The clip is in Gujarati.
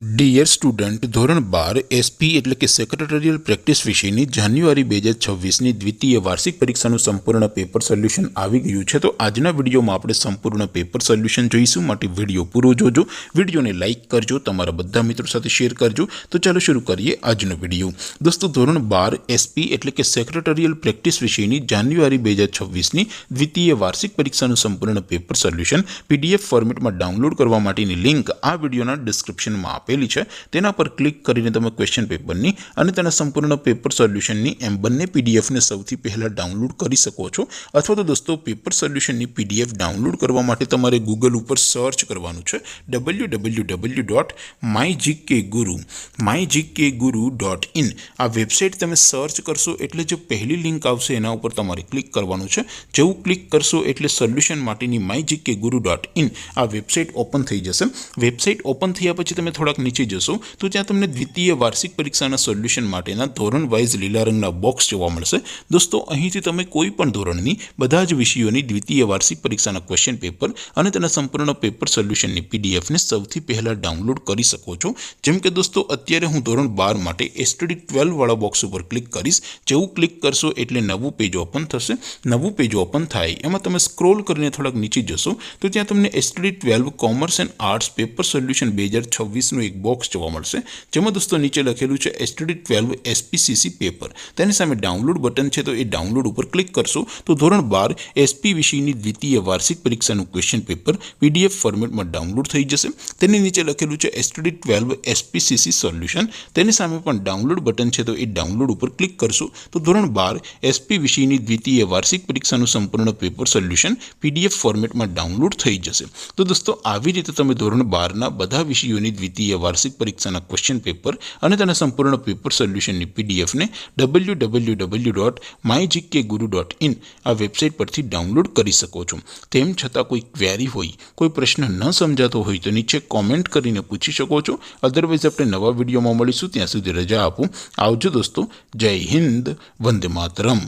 ડિયર સ્ટુડન્ટ, ધોરણ 12 એસપી એટલે કે સેક્રેટરીયલ પ્રેક્ટિસ વિષયની જાન્યુઆરી 2026ની દ્વિતીય વાર્ષિક પરીક્ષાનું સંપૂર્ણ પેપર સોલ્યુશન આવી ગયું છે। તો આજના વિડીયોમાં આપણે સંપૂર્ણ પેપર સોલ્યુશન જોઈશું, માટે વિડીયો પૂરો જોજો, વિડીયોને લાઇક કરજો, તમારા બધા મિત્રો સાથે શેર કરજો। તો ચાલો શરૂ કરીએ આજનો વિડીયો। દોસ્તો, ધોરણ 12 એસપી એટલે કે સેક્રેટરીયલ પ્રેક્ટિસ વિષયની જાન્યુઆરી 2026ની દ્વિતીય વાર્ષિક પરીક્ષાનું સંપૂર્ણ પેપર સોલ્યુશન પીડીએફ ફોર્મેટમાં ડાઉનલોડ કરવા માટેની લિંક આ વિડીયોના ડિસ્ક્રિપ્શનમાં આપેલી છે। તેના પર ક્લિક કરીને તમે ક્વેશ્ચન પેપરની અને તેના સંપૂર્ણ પેપર સોલ્યુશનની એમ બંને પીડીએફને સૌથી પહેલાં ડાઉનલોડ કરી શકો છો। અથવા તો દોસ્તો, પેપર સોલ્યુશનની પીડીએફ ડાઉનલોડ કરવા માટે તમારે ગૂગલ ઉપર સર્ચ કરવાનું છે www.mygkguru.in। આ વેબસાઇટ તમે સર્ચ કરશો એટલે જે પહેલી લિંક આવશે એના ઉપર તમારે ક્લિક કરવાનું છે। જેવું ક્લિક કરશો એટલે સોલ્યુશન માટેની mygkguru.in આ વેબસાઇટ ઓપન થઈ જશે। વેબસાઇટ ઓપન થયા પછી તમે થોડાક નીચે જશો તો ત્યાં તમને દ્વિતીય વાર્ષિક પરીક્ષાના સોલ્યુશન માટેના ધોરણ વાઇઝ લીલા રંગના બોક્સ જોવા મળશે। દોસ્તો, અહીંથી તમે કોઈ પણ ધોરણની બધા જ વિષયોની દ્વિતીય વાર્ષિક પરીક્ષાના ક્વેશ્ચન પેપર અને તેના સંપૂર્ણ પેપર સોલ્યુશનની પીડીએફને સૌથી પહેલાં ડાઉનલોડ કરી શકો છો। જેમ કે દોસ્તો, અત્યારે હું ધોરણ 12 માટે એસટીડી 12 વાળા બોક્સ ઉપર ક્લિક કરીશ। જેવું ક્લિક કરશો એટલે નવું પેજ ઓપન થશે। નવું પેજ ઓપન થાય એમાં તમે સ્ક્રોલ કરીને થોડાક નીચે જશો તો ત્યાં તમને STD 12 commerce and arts paper solution 2026નું એક બોક્સ જોવા મળશે, જેમાં દોસ્તો નીચે લખેલું છે એસટીડી 12 એસપીસીસી પેપર। તેની સામે ડાઉનલોડ બટન છે, તો એ ડાઉનલોડ ઉપર ક્લિક કરશો તો ધોરણ 12 એસપી વિષયની દ્વિતીય વાર્ષિક પરીક્ષાનું ક્વેશ્ચન પેપર પીડીએફ ફોર્મેટમાં ડાઉનલોડ થઈ જશે। તેની નીચે લખેલું છે એસટીડી 12 એસપીસીસી સોલ્યુશન। તેની સામે પણ ડાઉનલોડ બટન છે, તો એ ડાઉનલોડ ઉપર ક્લિક કરશો તો ધોરણ 12 એસપી વિષયની દ્વિતીય વાર્ષિક પરીક્ષાનું સંપૂર્ણ પેપર સોલ્યુશન પીડીએફ ફોર્મેટમાં ડાઉનલોડ થઈ જશે। તો દોસ્તો, આવી રીતે તમે ધોરણ 12ના બધા વિષયોની દ્વિતીય વાર્ષિક પરીક્ષાના ક્વેશ્ચન પેપર અને તેના સંપૂર્ણ પેપર સોલ્યુશનની પીડીએફને www.mygkguru.in આ વેબસાઇટ પરથી ડાઉનલોડ કરી શકો છો। તેમ છતાં કોઈ ક્વેરી હોય, કોઈ પ્રશ્ન ન સમજાતો હોય તો નીચે કોમેન્ટ કરીને પૂછી શકો છો। અધરવાઇઝ આપણે નવા વિડીયોમાં મળીશું, ત્યાં સુધી રજા આપો। આવજો દોસ્તો, જય હિન્દ, વંદે માતરમ।